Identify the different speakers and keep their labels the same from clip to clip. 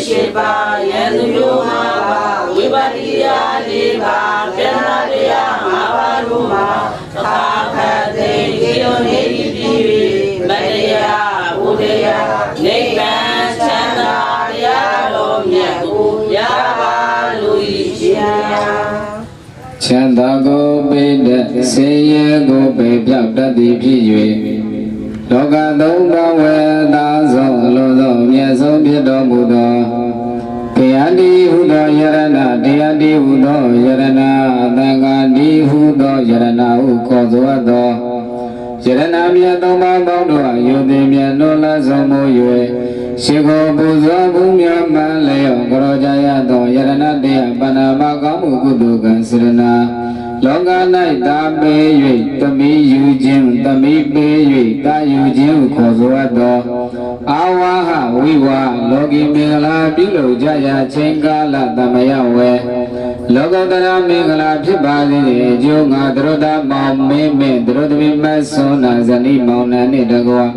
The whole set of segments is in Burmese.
Speaker 1: Shiba, Yanuma, Vibadia, Liba, Penaria, Mavaruma, Kakate, Gioni, Maria, Udaya, Negan, Chana, Yalo, Yaku, Yaba, Lucia.
Speaker 2: Chandago Beda, Sayago Beda, the Pijue. Loga Doga, where Dazo, Lodo, Yaso, Piedo Budo. Piadi Hudo Yarana, Diadi Hudo Yarana, Dangadi Hudo Yarana, Ukozuado. Yarana Miatoma Bodo, Yudimia Nola Zomo Yue. Shigo Buzo Bumia Maleo, Gorojayado, Yarana Dea, Panama Gamu Kuduga, Sirena. Loga night, Tabe, Tami Yujim, Tami Bay, Ta Yujim, Kozuado. Awaha, Wiwa, Logi Mingala, Bilo, Jaya, Chengala, Tamayawe. Logo Dara Mingala, Pibadi, Junga, Droda, Mame, Drodmi Masona, Zani, Maunani, Dagoa.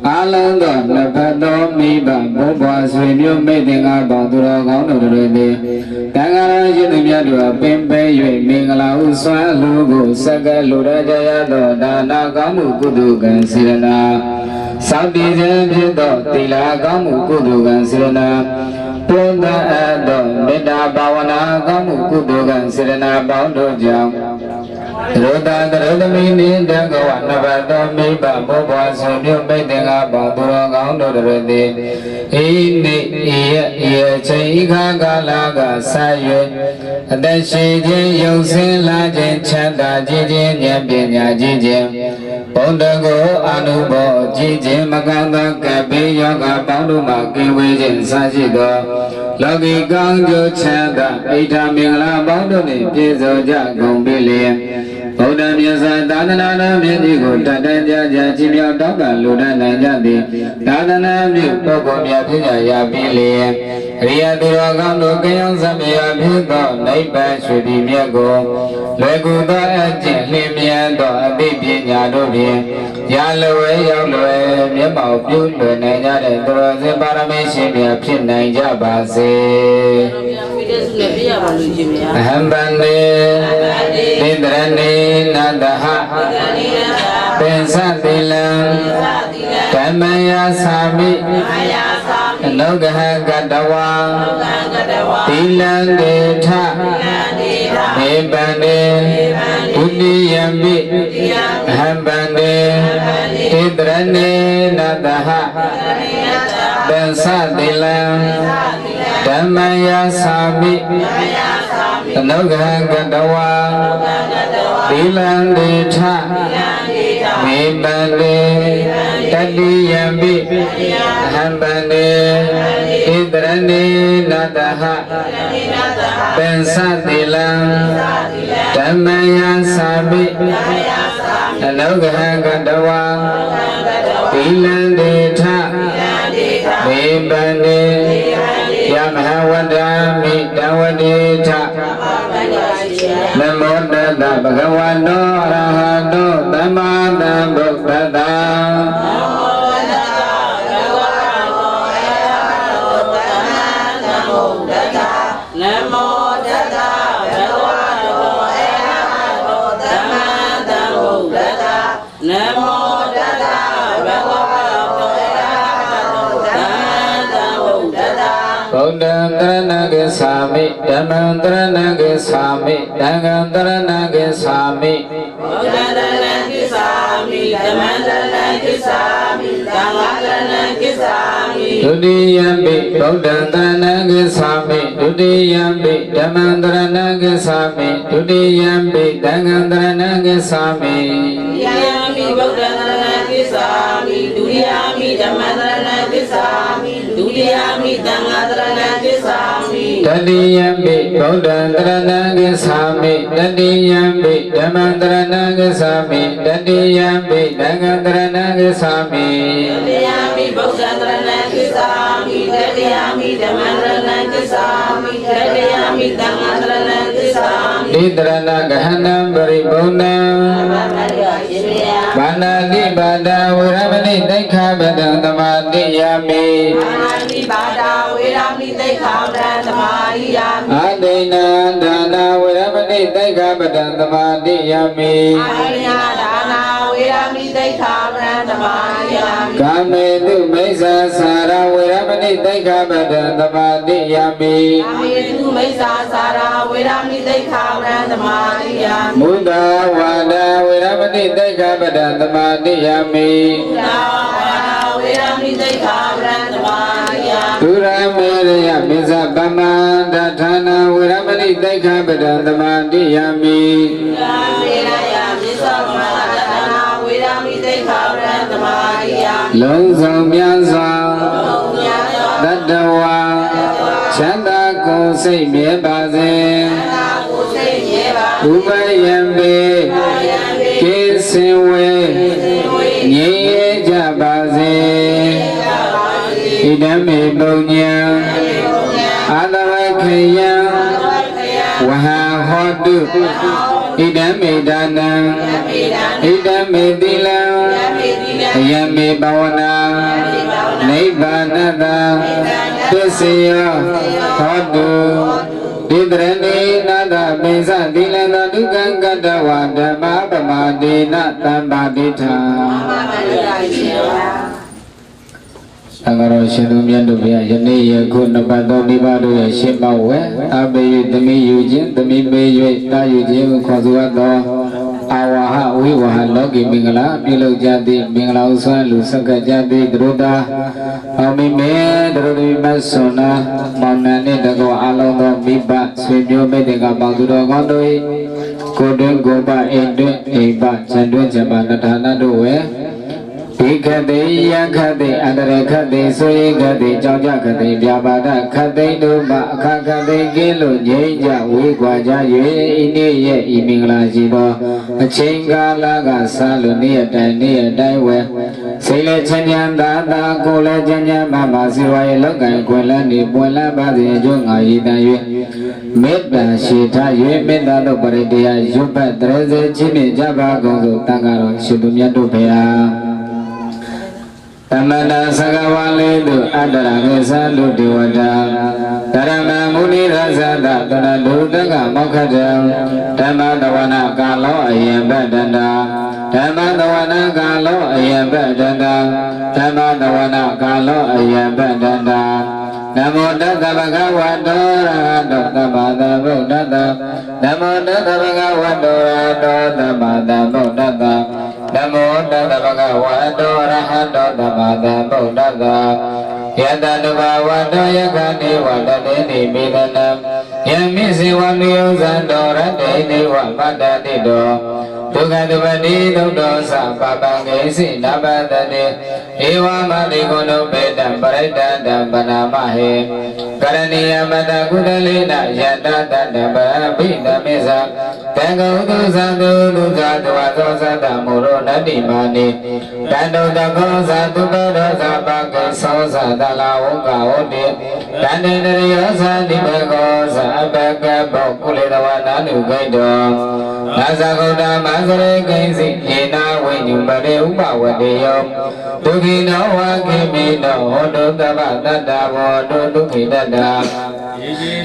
Speaker 2: Alando, Napado, Miba, Boba, Swim, mating about the Rogan of the Rede. Tangara, Yudimia, Pimpe, Mingala, Lugo, Saga, Lura, Jayado, Dana, Gamu, Kudugan, Sirena. Saudi, Tila, Gamu, Kudugan, Sirena. Punda, Ado, Meda, Bawana, Gamu, Kudugan, Sirena, Baudo, Jam. Roda, the Rodamini, Dago, Navado, Miba, Boba, Sunu, mating about the Rogan of the Rede. In the ear, Chaiga, Galaga, Saye. That she did using Latin Chanda, Jijin, Yampinya, Jijin. Pondago, Anubo, Jijin, Maganda, Kabi, Yoga, Panduma, Kiwijin, Sajido. Logi Ganjo Chanda, Ita Mingla, Bondoni, Pizo, Jagong, Billion. Odam Yasa, Dana, Medigo, Tadanja, Jimia, Daka, Ludana, Jadi. Dana, Poko, Yapina, Billion. Ria Duragando, Kayan, Samia, Pito, Naipa, Shudi, Miago. Leguda, Limia, Bibi, Yadobi. Yalo, Yama, Pudu, Naja, Paramishi, Pina, Jabase. Hambande, Nidrani, Nadaha, Pensatilam, Kamaya Sami, Logaha Gadawa, Tilandeta, Hebande, Udiyambi, Hambande, Nidrani, Nadaha, Pensatilam, Kamaya Sami, Logaha Gadawa, Tilandeta, Hebande, Tadiyambi, Hambande, Idrani, Nadaha, Pensatilam, Tamaya Sabi, Logaha Gadawa, Tilandeta, Hebande, Yamhawadami, Dawadita, Namo Dada Bhagavano Arahado Dhamada Bhagavada. Sami, Dhamantaranaga Sami, Dhamantaranaga Sami, Dhamantaranaga Sami, Dhamantaranaga Sami, Dhamantaranaga Sami, Dudiyambi, Dhamantaranaga Sami, Dudiyambi, Dhamantaranaga Sami, Dudiyambi, Dhamantaranaga Sami, Dudiyambi, Dhamantaranaga Sami, Dudiyambi, Dhamantaranaga Sami, Dudiyambi, Dhamantaranaga Sami. Tadiyambi, Dhamantaranaga Sami, Tadiyambi, Dhamantaranaga Sami, Tadiyambi, Dhamantaranaga Sami, Tadiyambi, Dhamantaranaga Sami, Tadiyambi, Dhamantaranaga Sami, Tadiyambi, Dhamantaranaga ဣတရဏဂဟဏံပရိပုဏ္ဏံဘာနာတိပါဒဝေရမဏိသိက္ခာပဒံသမာတိယမိအာဒိဏဒါနာဝေရမဏိသိက္ခာပဒံသမာတိယမိကာမေတုမိစ္ဆာစာရဝေရမဏိသိက္ခာပဒံသမာတိယမိမုဒ္ဒဝါဒဝေရမဏိသိက္ခာပဒံသမာတိယမိဒုရမေရယမိစ္ဆပမန္တဌာနဝေရမဏိသိက္ခာပဒံသမာတိယမိလုံးစုံမြတ်စွာတတဝါချမ်းသာကိုယ်စိတ်မြဲပါစေဥပယံပေကိစင်ဝေငြိမ်းရကြပါစေဣဒံမေပုညံအာသဝခေယံဝဟံဟောတုဣဒံမေဒါနံဣဒံမေသီလံအယံမေဘဝနာနိဗ္ဗာနတသစ္စယောဟောတုဣတရဏိနာတပိစသီလံဒုက္ခံကတ္တဝဓမ္မပမာဒေနသံပါတိထံအငရောရှင်သူမြတ်တို့ဘုရားယနေ့ယခုနှစ်ပတ်သောနိဗ္ဗာန်တို့ရဲ့ရှင်းပါဝဲအပေ၍သမီးယူခြင်းသမီးပေး၍တာယူခြင်းကိုခေါ်ဆိုအပ်သောအာဝဟဝိဝဟလောကီမင်္ဂလာပြုလုပ်ကြသည့်မင်္ဂလာဥစွမ်းလူဆက်ကကြသည့်သူတို့သာအောင်မိမေသူတို့ဒီမဆွန်နာမောင်နှံနှင့်တကောအလုံးသောမိဘဆွေမျိုးမိတ်တွေကပေါင်းသူတော်ကောင်းတို့၏ကိုယ်တွင်ကိုယ်ပအိမ်တွင်အိမ်ပဇန်တွင်ဇန်ပနဌာနတို့ဝဲဒီခတိယခတိအန္တရခတိဆိုရင်ခတိကြောင့်ကြခတိပြပါဒခတိတို့မှအခခတိကင်းလို့ငြိမ်းကြဝေးကွာကြ၍ဤနေ့ရဲ့ဤမင်္ဂလာရှိသောအချိန်ကာလကစလို့နေ့အတိုင်းဝဲစိတ်လည်းချမ်းချမ်းသာသာကိုယ်လည်းချမ်းချမ်းသာစီဝါရဲ့လောက်ကံကွယ်လန်းနေပွင့်လန်းပါစေအကျိုးငါရည်တန်၍မေတ္တာရှိထား၍မေတ္တာတို့ပရိတရားရွတ်ပတ်တရစေခြင်းနှင့်ကြပါကုန်သို့တန်ခါတော်ရှင်သူမြတ်တို့ဘုရားတမန္တသကဝလေတုအတ္တရခေသလူဒေဝတာဓမ္မမုနိရသတတရဒုတကမောက္ခတံဓမ္မတဝနာကာလောအယံပတ္တန္တာဓမ္မတဝနာကာလောအယံပတ္တန္တာဓမ္မတဝနာကာလောအယံပတ္တန္တာနမောတတ္တဗဂဝတောရဟတောသမ္မာသမ္ဗုဒ္ဓတ္တနမောတတ္တဗဂဝတောရဟတောသမ္မာသမ္ဗုဒ္ဓတ္တနမောတတ္တဗဂဝတောရဟတောသမ္မာသမ္ဗုဒ္ဓတ္တယတတဘာဝတောယခဏိဝတတေနိမိဒနံယမိစေဝနိယဇံတောရတေနိဝမတ္တတိတောဒုက္ခတပတိဒုက္တောသပပံဂေစိနပတတေဧဝမတိကုဏုပေတံပရိတ္တံပနာမဟေကရဏီယမတကုတလေနယတတတပဘိနမေသတံဂုတုသံတုဒုက္ခတဝသောသတ္တမောရောနတိမာနိတန္တုတခောသတုပရောသပကေသောသတလာဝကဟောတိတန္တေတရိယောသနိဘဂောသအပကဘောကုလေတဝနာနုဂိတောနာဇဂုတမသရေကိစီဧနာဝိညုပရေဥပဝတေယောဒုခိနောဝကိမိနောဟောတုတဗ္ဗတတ္တဘောတုဒုခိတတ္တ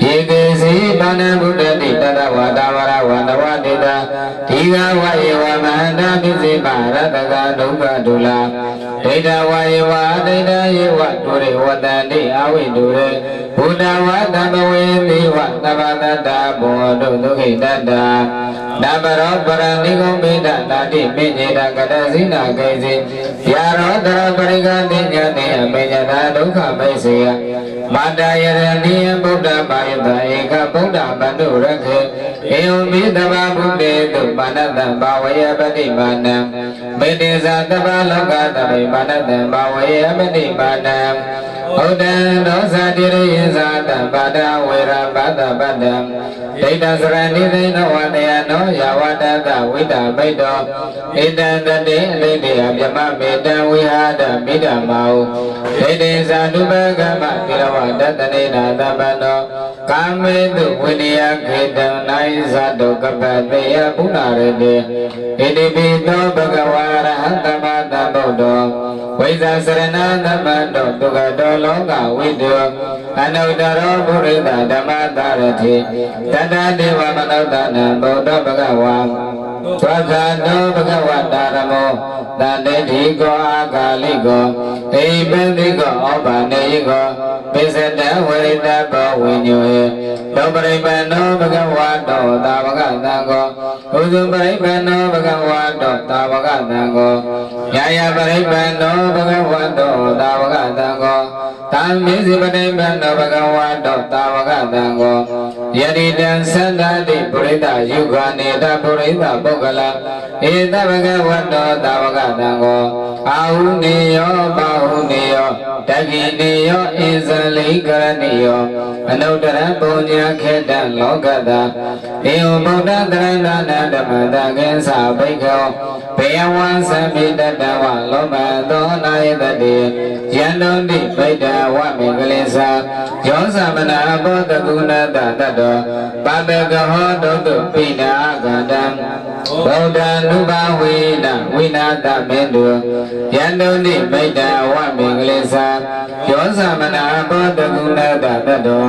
Speaker 2: ယေကေစီပါဏဗုဒ္ဓတိတတဝါဒဝရဝန္တဝတိတာဒီဃဝယေဝမန္တပိစိပါရတကဒုက္ခဒုလာဒိဋ္ဌဝယေဝဒိဋ္ဌယေဝတုရေဝတန္တိအဝိတုရေဘုဒ္ဓဝတံဘဝေတိဝသဗ္ဗတတ္တဘောတုဒုခိတတ္တနဗရောပရဏိဂုံမေတ္တနာတိမေညေတကတဇိနာကေစီယာရောတရပရိကတိညာတိအမေညတာဒုက္ခမိတ်စေယမာတယရဏိယဗုဒ္ဓဘာယတဧကဗုဒ္ဓဗန္တုရခေဧဝမိတဗဗုတေတုမာနတံဘာဝယေပတိမာနံမေတေဇာတဗလောကတဗေမာနတံဘာဝယေပတိမာနံဩ ဟုတ်တံဒောသတိရိယသတပါဒဝေရပတ္တပတ္တံဒိဋ္ဌစရဏိသိဏဝတယနောယဝတတဝိတပိတ္တောဣတံတတိအလိတိအပြမမေတံဝိဟာတမိဓမ္မာဟုဒိဋ္ဌိဇာတုပကမ္မတိရဝတတနေနာသဗ္ဗနောကာမေတုဝိနည်းခေတံနိုင်ဇာတုကပ္ပတေယပုဏ္ဏရတေဣတိပိသောဘဂဝါရဟံသမ္မာသမ္ဗုဒ္ဓောဝိဇာစရဏသမ္မတောဒုက္ခတောလောကဝိတုအနုတ္တရောပုရိသဓမ္မတာရတိတတတေဝမနုဿနံဗုဒ္ဓဘဂဝါသက္ကတောဘဂဝတာရမောတတေတိကောအာဂါလိကောဣပတိကောဩဘာနေယကောပိစတဝိရိတဘောဝိညောယသောပရိပန္နောဘဂဝတောသာဝကသံဃောဘုဇုပရိပန္နောဘဂဝတောသာဝကသံဃောယာယပရိပန္နောဘဂဝတောသာဝကသံဃောသံမေဇိပရိပန္နောဘဂဝတောသာဝကသံဃောယတိတံသန္တာတိပုရိသယုဂာနေတပုရိသပုဂ္ဂလဧတဘဂဝတောသာဝကသံဃောအာဟုနေယောပါဟုနေယောတကိနေယောဣဇလိကရဏိယောအနုတ္တရပုညခေတံလောကတာဧဝဗုဒ္ဓတရဏနာဓမ္မတကေသဘိက္ခောဘေယဝံသမိတတဝလောမသောနာယတတိယန္တုတိဗိဒဝမေကလေသာယောသမနာဘောတကုဏတတတောပပေကဟောတုတုပိနာဂတံဗုဒ္ဓ နုဘာဝေနဝိနာတမေတုယန္တုတိမိတ္တဝမေကလေသာယောသမနာဘောတကုဏတတတော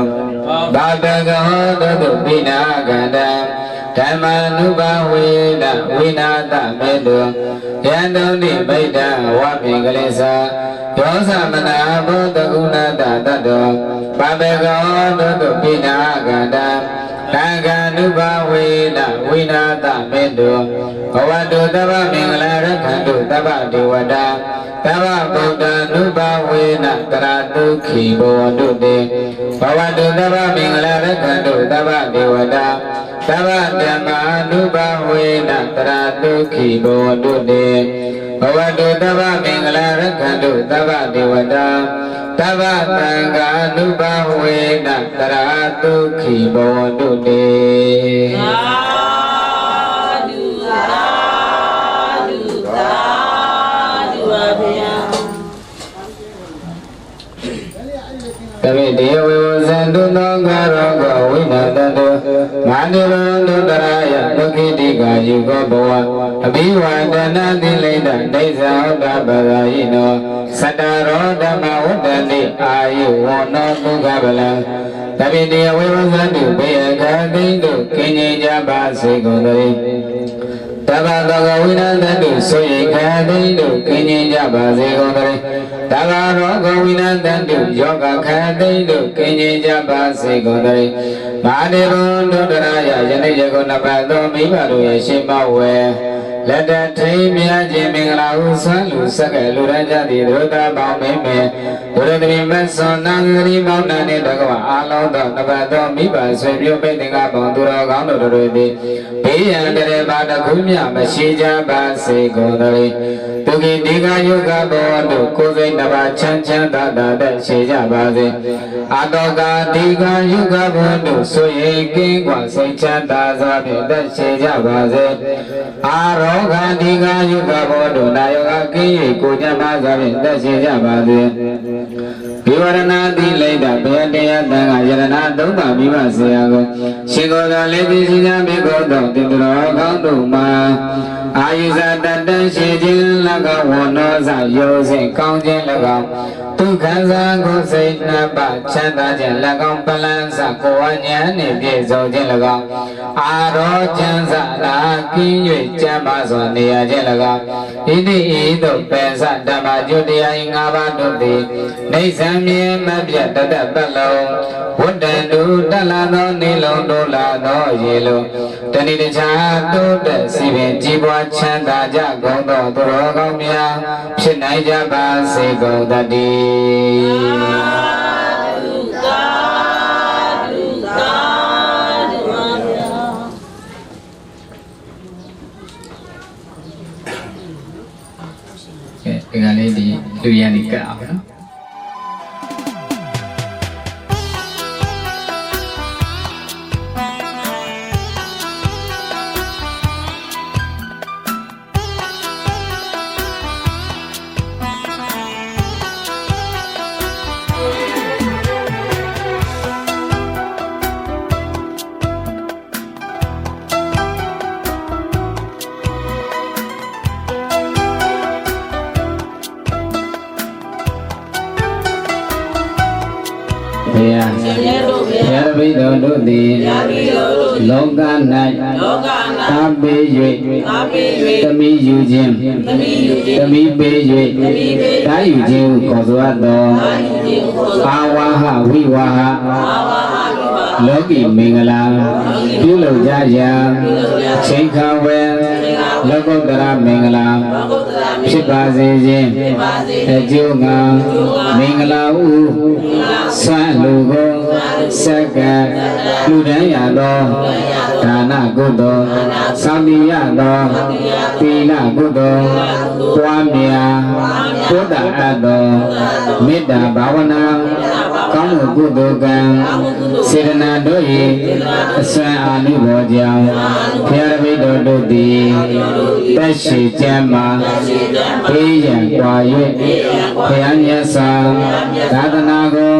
Speaker 2: ဘာတကဟောတတုပိနာကတံဓမ္မနုဘာဝေနဝိနာတမေတုယန္တုတိမိတ္တဝမေကလေသာယောသမနာဘောတကုဏတတတောဘာတကဟောတတုပိနာကတံသံဃာနုဘာဝေနဝိနာတမေတုဘဝတုတဗ္ဗမင်္ဂလာရခန္တုတဗ္ဗဒေဝတာတဗ္ဗဗုဒ္ဓ နုဘာဝေနတရတုခိဘောတုတေဘဝတုတဗ္ဗမင်္ဂလာရခန္တုတဗ္ဗဒေဝတာတဗ္ဗဓမ္မာနုဘာဝေနတရတုခိဘောတုတေဘဝတုတဗ္ဗမင်္ဂလာရခန္တုတဗ္ဗဒေဝတာတဗ္ဗသံဃာနုဘာဝေနတရတုခိဘောတုတေတပိတေဝေဝဇန္တုသောကာရောကဝိနတတုမာနိဝန္တုတရာယဒုက္ခိတိကာယုကောဘဝအဘိဝန္ဒနာတိလိတဒိဋ္ဌာဥဒ္ဒပဂာယိနောသတ္တရောဓမ္မဝတ္တတိအာယုဝနောဒုက္ခဗလံတပိတေဝေဝဇန္တုဘေယခသိတုကင်းကြီးကြပါစေကုန်သတည်းတဗ္ဗသောကဝိနတတုဆိုရင်ခသိတုကင်းကြီးကြပါစေကုန်သတည်းတဗ္ဗရောဂဝိနတတုယောဂခသိတုကင်းကြီးကြပါစေကုန်သတည်းမဟာဒေဝဒုတရယယနေ့ယခုနှစ်ပတ်သောမိဘတို့ရဲ့ရှင်မဝေလက်တထိန်မြတ်ခြင်းမင်္ဂလာဥဆွမ်းလူစက္ကလူရကြသည်ဒုဒပေါင်းမင်းမေဒုရတိမဆွန်နာဂရီမောင်နှံနှင့်တကဝအာလုံးသောနှစ်ပတ်သောမိဘဆွေမျိုးပိတ်တင်ကပေါင်းသူတော်ကောင်းတို့တို့သည်ဘေးရန်တရေပါတခုမြမရှိကြပါစေကုန်သတည်းသူကိဒီကယုကဘောတို့ကိုယ်စိတ်တစ်ပါးချမ်းချမ်းသာသာတည်းရှိကြပါစေအာတောကဒီကယုကဘောတို့ဆိုရင်ကင်းကွာစိတ်ချမ်းသာစွာဖြင့်တည်းရှိကြပါစေအာရောဂါဒီကယုကဘောတို့နာယောဂကင်း၍ကိုယ်ချမ်းသာစွာဖြင့်တည်းရှိကြပါစေဒီဝရဏတိလိတ္တဘေတရားတန်ခါယရဏသုံးပါးမိဘဆရာကိုရှင်ကိုယ်တော်လေးသိစီညာမိကိုတော်တင်တော်ကောင်းတို့မှာအာယုဇတတန်ရှိခြင်း၎င်းဝနောဇယောစိတ်ကောင်းခြင်း၎င်းဒုက္ခဇာကိုစိတ်နှပချမ်းသာခြင်း၎င်းပလန်းစကိုဝဉာဏ်နှင့်ပြည့်စုံခြင်း၎င်းအာရောချမ်းသာလာကင်း၍ကျမ်းပါစွာနေရခြင်း၎င်းဣတိဤသို့ပင်စဓမ္မကျွတ်တရား၅ပါးတို့သည်နေဆံမြဲမပြတ်တတ်ပတ်လုံးဝတ္တန်တုတလာသောနေလုံးတို့လာသောရေလုံးတဏိတခြားတိုးတက်စီပင်ကြီးပွားချမ်းသာကြကုန်သောသူတော်ကောင်းများဖြစ်နိုင်ကြပါစေကုန်သတည်းဒီကလေးဒီလူရန်ဒီကအောင်နော် ဗျာဘုရားပိတော်တို့သည်လောက၌သာပေ၍သမီးယူခြင်းသမီးပေး၍တာယူခြင်းကိုခေါ်ဆိုအပ်သောအာဝါဟဝိဝါဟလောကီမင်္ဂလာပြုလုပ်ကြရာချိန်ခါဝဲလောကုတ္တရမင်္ဂလာဖြစ်ပါစေခြင်းအကျိုးငါမင်္ဂလာဟုဆန်းလူကိုစက္ကလူတန်းရသောဒါနကုသိုလ်သာတိယသောသီလကုသိုလ်ပွားများသုဒ္ဓအပ်သောမေတ္တာဘာဝနာကောင်းမှုကုသိုလ်ကံစေတနာတို့၏အစွမ်းအာနုဘောကြောင့်ဘုရားပိတော်တို့သည်တက်ရှိကြမ်းမှာဘေးရန်ကွာ၍ဘုရားမြတ်စွာသာသနာကို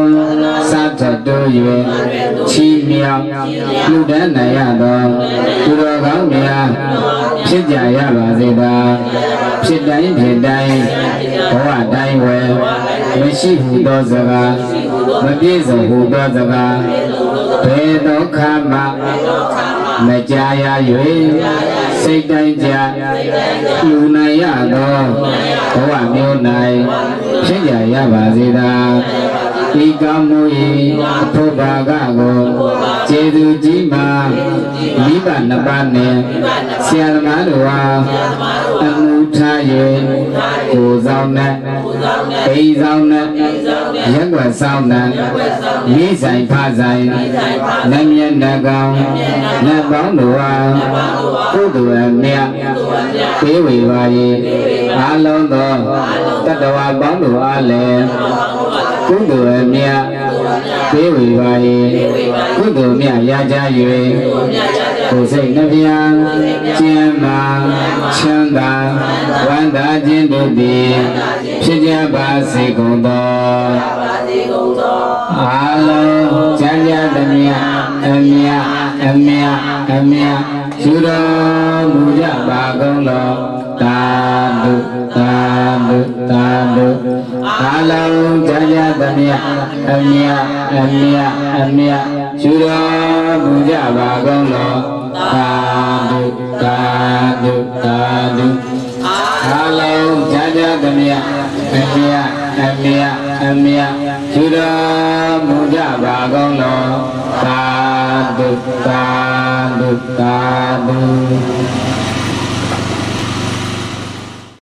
Speaker 2: စထတိုး၍ချီးမြှောက်လူတန်းနိုင်ရသောသူတော်ကောင်းများဖြစ်ကြရပါစေသာဖြစ်တိုင်းဖြစ်တိုင်းဘဝတိုင်းဝယ်မရှိဟုသောစကားမပြည့်စုံဟုသောစကားဘယ်သောခါမှမကြားရ၍စိတ်တိုင်းကြလူနိုင်ရသောဘဝမျိုး၌ဖြစ်ကြရပါစေသာဤကောင်းမှု၏အဖို့ဘာကကိုကျေးဇူးကြီးမှာမိဘနှစ်ပါးနှင့်ဆရာသမားတို့ဟာအမှုထား၍ကိုယ်ဆောင်နဲ့အိမ်ဆောင်နဲ့ရက်ွယ်ဆောင်နဲ့မိဆိုင်ဖဆိုင်နမျက်နှာကောင်နတ်ပေါင်းတို့ဟာကုသိုလ်အမြတ်ပေးဝေပါ၏အားလုံးသောတတ္တဝါပေါင်းတို့အားလည်းကုသိုလ်အမြတ်ပေးဝေပါ၏ကုသိုလ်မြတ်ရကြ၍ကိုယ်စိတ်နှပြကျမ်းမာချမ်းသာဝမ်းသာခြင်းတို့သည်ဖြစ်ကြပါစေကုန်သောအားလုံးကြံ့ကြသမျှအမြတ်အမြတ်အမြတ်ယူတော်မူကြပါကုန်လောသာဓုသာဓုသာဓုအားလုံးကြံ့ကြသမျှအမြတ်အမြတ်အမြတ်ယူတော်မူကြပါကုန်လောသာဓုသာဓုသာဓုအားလုံးကြံ့ကြသမျှအမြတ်အမြတ်အမြတ်ယူတော်မူကြပါကုန်လောသာဓုသာဓုသာဓု